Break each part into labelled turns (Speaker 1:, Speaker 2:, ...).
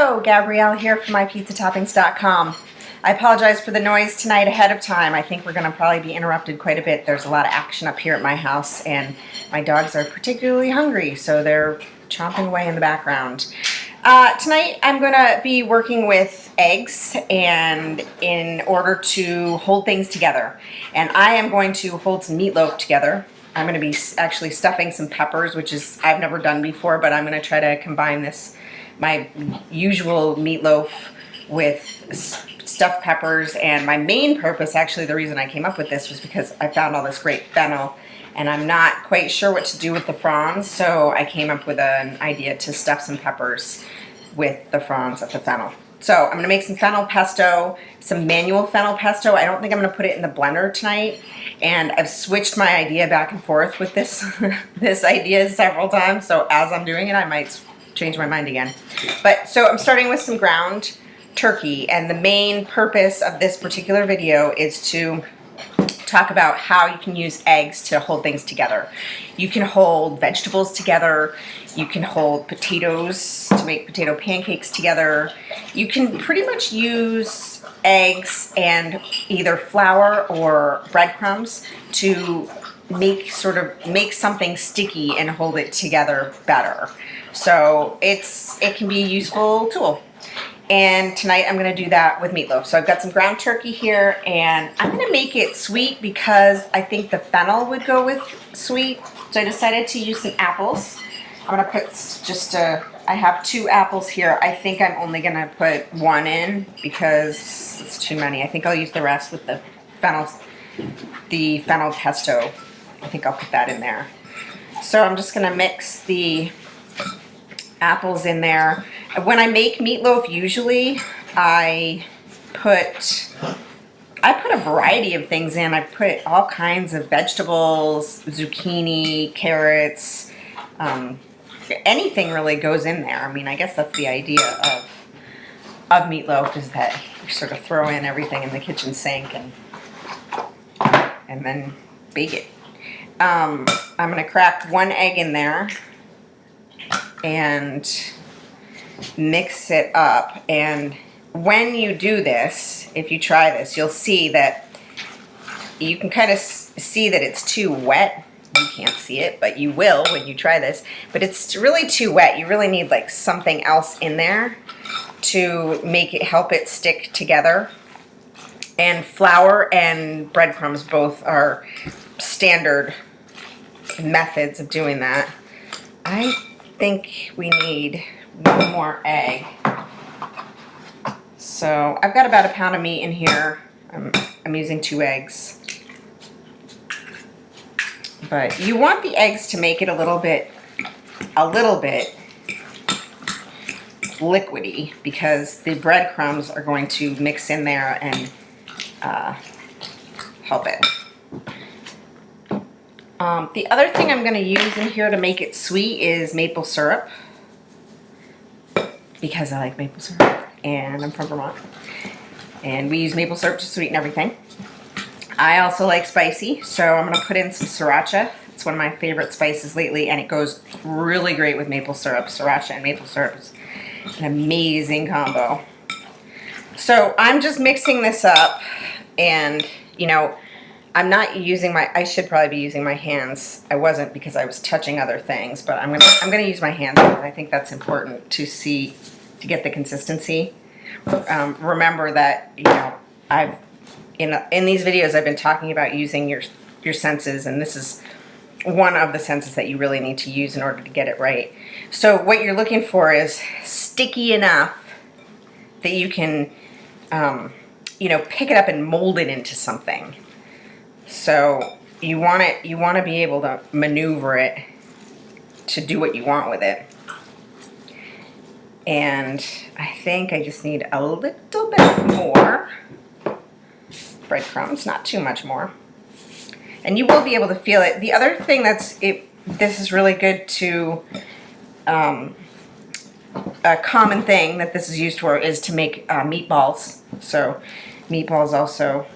Speaker 1: Hello, Gabrielle here from mypizzatoppings.com. I apologize for the noise tonight ahead of time. I think we're going to probably be interrupted quite a bit. There's a lot of action up here at my house, and my dogs are particularly hungry, so they're chomping away in the background. Tonight I'm going to be working with eggs, and in order to hold things together. And I am going to hold some meatloaf together. I'm going to be actually stuffing some peppers, which is I've never done before, but I'm going to try to combine this, my usual meatloaf, with stuffed peppers. And my main purpose, actually the reason I came up with this, was because I found all this great fennel and I'm not quite sure what to do with the fronds, so I came up with an idea to stuff some peppers with the fronds of the fennel. So I'm going to make some fennel pesto, some manual fennel pesto. I don't think I'm going to put it in the blender tonight, and I've switched my idea back and forth with this this idea several times, so as I'm doing it I might change my mind again. But so I'm starting with some ground turkey, and the main purpose of this particular video is to talk about how you can use eggs to hold things together. You can hold vegetables together, you can hold potatoes to make potato pancakes together. You can pretty much use eggs and either flour or breadcrumbs to make something sticky and hold it together better. So it can be a useful tool. And tonight I'm going to do that with meatloaf. So I've got some ground turkey here, and I'm going to make it sweet because I think the fennel would go with sweet. So I decided to use some apples. I'm going to put I have 2 apples here. I think I'm only going to put 1 in because it's too many. I think I'll use the rest with the fennel pesto. I think I'll put that in there. So I'm just going to mix the apples in there. When I make meatloaf, usually I put a variety of things in. I put all kinds of vegetables, zucchini, carrots, anything really goes in there. I mean, I guess that's the idea of meatloaf, is that you sort of throw in everything in the kitchen sink and then bake it. I'm going to crack 1 egg in there and mix it up. And when you do this, if you try this, you'll see that you can kind of see that it's too wet. You can't see it, but you will when you try this. But it's really too wet. You really need like something else in there to help it stick together. And flour and breadcrumbs both are standard methods of doing that. I think we need 1 more egg. So I've got about 1 pound of meat in here. I'm using 2 eggs. But you want the eggs to make it a little bit liquidy, because the breadcrumbs are going to mix in there and help it. The other thing I'm going to use in here to make it sweet is maple syrup, because I like maple syrup and I'm from Vermont, and we use maple syrup to sweeten everything. I also like spicy, so I'm going to put in some sriracha. It's one of my favorite spices lately, and it goes really great with maple syrup. Sriracha and maple syrup is an amazing combo. So I'm just mixing this up, and you know, I'm not using I should probably be using my hands. I wasn't, because I was touching other things, but I'm gonna use my hands because I think that's important to get the consistency. Remember that, you know, in these videos I've been talking about using your senses, and this is one of the senses that you really need to use in order to get it right. So what you're looking for is sticky enough that you can you know, pick it up and mold it into something. So you want to be able to maneuver it to do what you want with it. And I think I just need a little bit more breadcrumbs, not too much more. And you will be able to feel it. The other thing this is really good to, a common thing that this is used for is to make meatballs. So meatballs also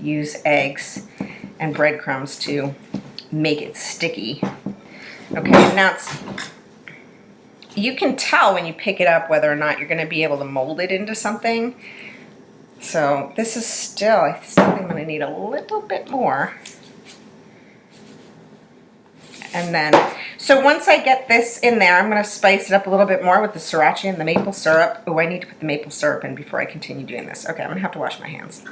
Speaker 1: use eggs and breadcrumbs to make it sticky. Okay, now you can tell when you pick it up whether or not you're going to be able to mold it into something. So this is still, I still think I'm going to need a little bit more. And then, so once I get this in there, I'm going to spice it up a little bit more with the sriracha and the maple syrup. Oh, I need to put the maple syrup in before I continue doing this. Okay, I'm going to have to wash my hands,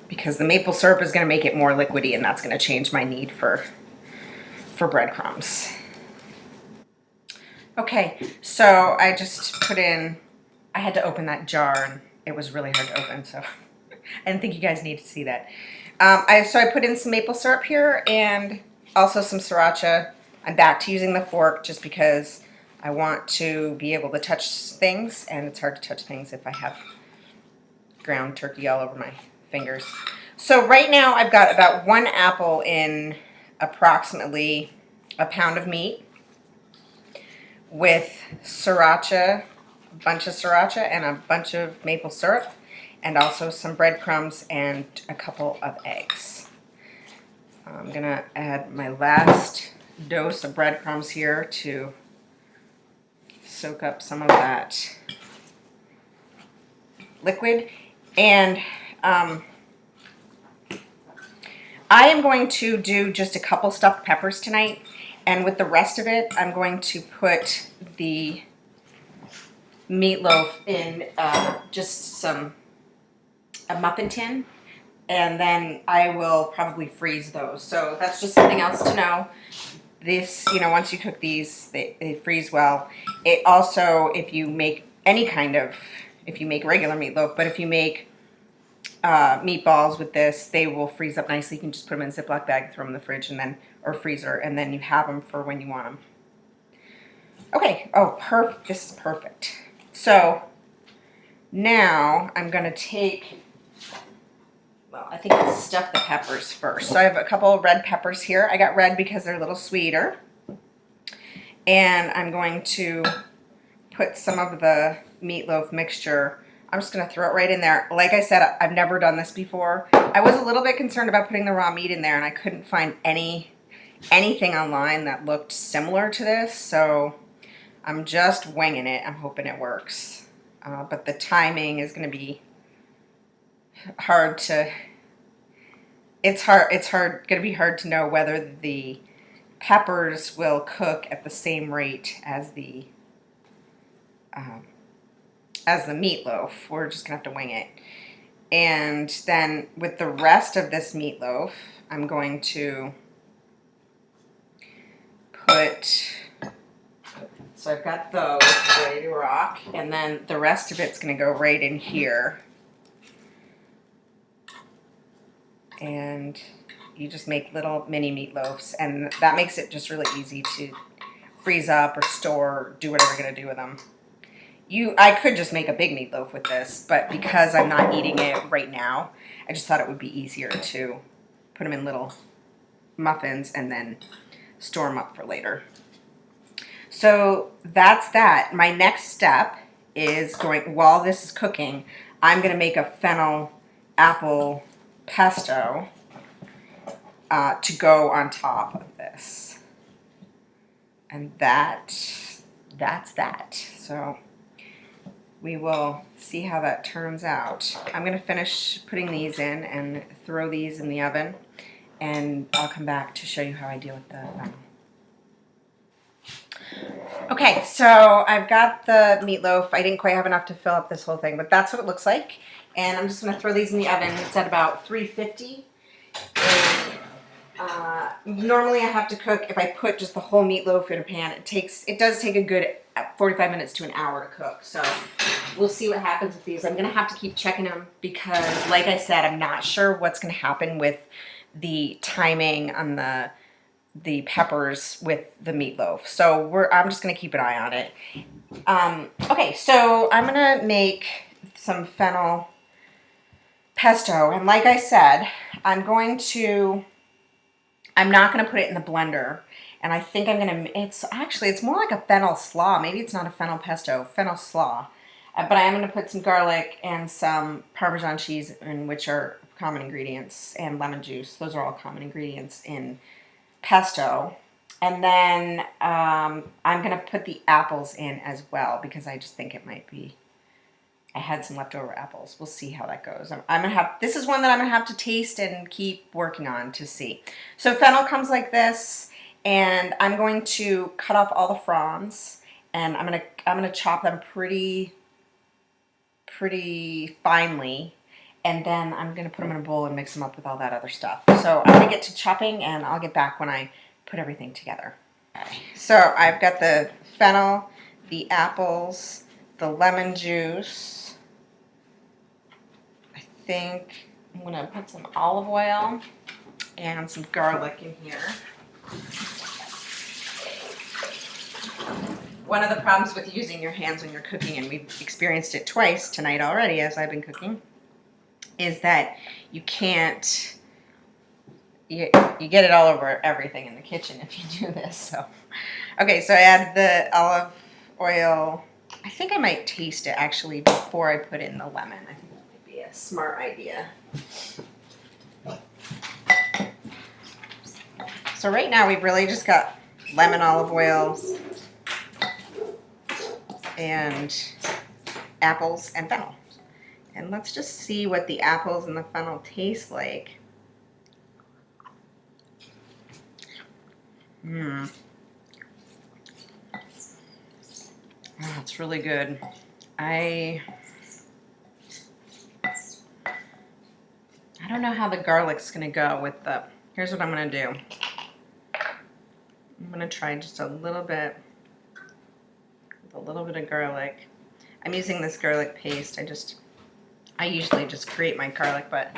Speaker 1: because the maple syrup is going to make it more liquidy, and that's going to change my need for breadcrumbs. Okay, so I just put in, I had to open that jar, and it was really hard to open, so I didn't think you guys need to see that. So I put in some maple syrup here, and also some sriracha. I'm back to using the fork just because I want to be able to touch things, and it's hard to touch things if I have ground turkey all over my fingers. So right now I've got about 1 apple in approximately a pound of meat with sriracha, a bunch of sriracha and a bunch of maple syrup, and also some breadcrumbs and a couple of eggs. I'm gonna add my last dose of breadcrumbs here to soak up some of that liquid. And I am going to do just a couple stuffed peppers tonight, and with the rest of it I'm going to put the meatloaf in just a muffin tin, and then I will probably freeze those. So that's just something else to know. This, you know, once you cook these, they freeze well. It also, if you make any kind of, if you make regular meatloaf, but if you make meatballs with this, they will freeze up nicely. You can just put them in a Ziploc bag, throw them in the fridge, and then, or freezer, and then you have them for when you want them. Okay, oh, perfect. This is perfect. So now I'm gonna take, well, I think I'll stuff the peppers first. So I have a couple of red peppers here. I got red because they're a little sweeter. And I'm going to put some of the meatloaf mixture. I'm just going to throw it right in there. Like I said, I've never done this before. I was a little bit concerned about putting the raw meat in there, and I couldn't find anything online that looked similar to this. So I'm just winging it. I'm hoping it works. But the timing is going to be hard to, it's going to be hard to know whether the peppers will cook at the same rate as the meatloaf. We're just gonna have to wing it. And then with the rest of this meatloaf, I'm going to put, so I've got those ready to rock, and then the rest of it's gonna go right in here. And you just make little mini meatloaves, and that makes it just really easy to freeze up or store, do whatever you're gonna do with them. I could just make a big meatloaf with this, but because I'm not eating it right now, I just thought it would be easier to put them in little muffins and then store them up for later. So that's that. My next step is while this is cooking, I'm gonna make a fennel apple pesto to go on top of this. And that's that. So we will see how that turns out. I'm going to finish putting these in and throw these in the oven, and I'll come back to show you how I deal with the fennel. Okay, so I've got the meatloaf. I didn't quite have enough to fill up this whole thing, but that's what it looks like. And I'm just going to throw these in the oven. It's at about 350. Normally I have to cook, if I put just the whole meatloaf in a pan, it does take a good 45 minutes to an hour to cook. So we'll see what happens with these. I'm going to have to keep checking them because, like I said, I'm not sure what's going to happen with the timing on the peppers with the meatloaf. So I'm just going to keep an eye on it. Okay, so I'm going to make some fennel pesto. And like I said, I'm not going to put it in the blender. And I think I'm going to, it's more like a fennel slaw. Maybe it's not a fennel pesto, fennel slaw. But I am going to put some garlic and some Parmesan cheese, which are common ingredients, and lemon juice. Those are all common ingredients in pesto. And then I'm going to put the apples in as well because I just think it might be, I had some leftover apples. We'll see how that goes. I'm going to have, this is one that I'm going to have to taste and keep working on to see. So fennel comes like this, and I'm going to cut off all the fronds, and I'm going to chop them pretty finely, and then I'm going to put them in a bowl and mix them up with all that other stuff. So I'm going to get to chopping, and I'll get back when I put everything together. Okay. So I've got the fennel, the apples, the lemon juice. I think I'm going to put some olive oil and some garlic in here. One of the problems with using your hands when you're cooking, and we've experienced it twice tonight already as I've been cooking, is that you can't, you get it all over everything in the kitchen if you do this. So, okay, so I add the olive oil. I think I might taste it actually before I put in the lemon. I think that might be a smart idea. So right now we've really just got lemon, olive oil, and apples and fennel. And let's just see what the apples and the fennel taste like. Oh, it's really good. I don't know how the garlic's gonna go with the, here's what I'm gonna do. I'm gonna try just a little bit of garlic. I'm using this garlic paste. I usually just grate my garlic, but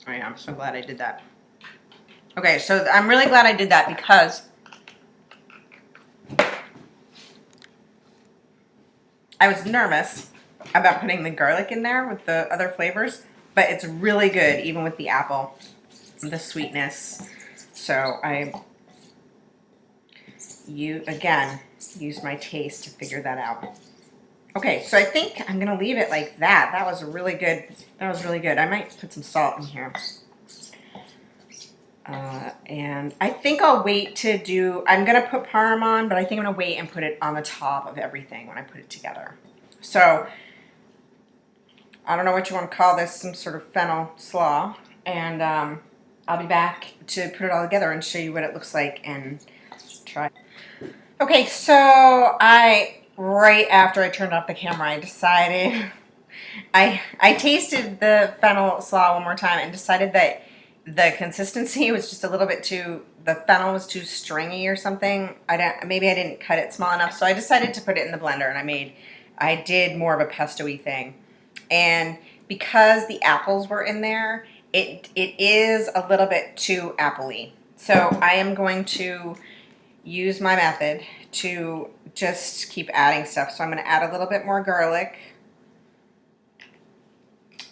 Speaker 1: I'm so glad I did that. Okay, so I'm really glad I did that because I was nervous about putting the garlic in there with the other flavors, but it's really good even with the apple, the sweetness. So again, use my taste to figure that out. Okay, so I think I'm gonna leave it like that. That was really good. I might put some salt in here. And I think I'll wait to do, I'm gonna put parm on, but I think I'm gonna wait and put it on the top of everything when I put it together. So, I don't know what you want to call this, some sort of fennel slaw. And I'll be back to put it all together and show you what it looks like and try. Okay, so right after I turned off the camera, I decided, I tasted the fennel slaw one more time and decided that the consistency was just a little bit too, the fennel was too stringy or something. Maybe I didn't cut it small enough, so I decided to put it in the blender, and I did more of a pesto-y thing. And because the apples were in there, it is a little bit too apple-y. So I am going to use my method to just keep adding stuff. So I'm going to add a little bit more garlic.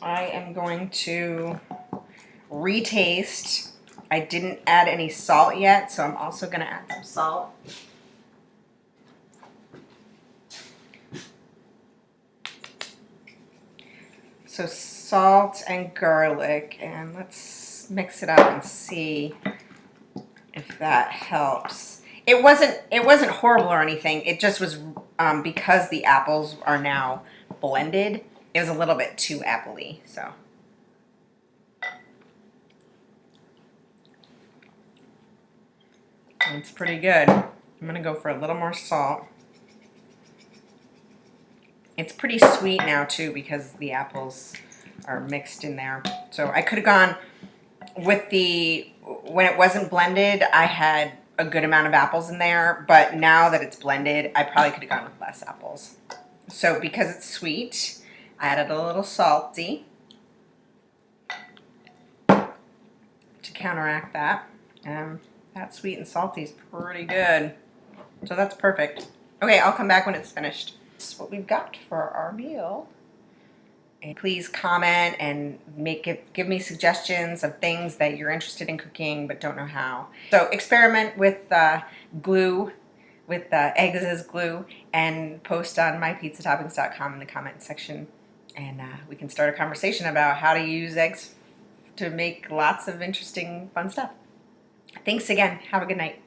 Speaker 1: I am going to retaste. I didn't add any salt yet, so I'm also going to add some salt. So salt and garlic, and let's mix it up and see if that helps. It wasn't horrible or anything. It just was because the apples are now blended, it was a little bit too appley. So it's pretty good. I'm gonna go for a little more salt. It's pretty sweet now too because the apples are mixed in there. So I could have gone with when it wasn't blended, I had a good amount of apples in there, but now that it's blended, I probably could have gone with less apples. So because it's sweet, I added a little salty to counteract that. That sweet and salty is pretty good. So that's perfect. Okay, I'll come back when it's finished. That's what we've got for our meal. And please comment and give me suggestions of things that you're interested in cooking but don't know how. So experiment with glue, with eggs as glue, and post on mypizzatoppings.com in the comment section, and we can start a conversation about how to use eggs to make lots of interesting, fun stuff. Thanks again. Have a good night.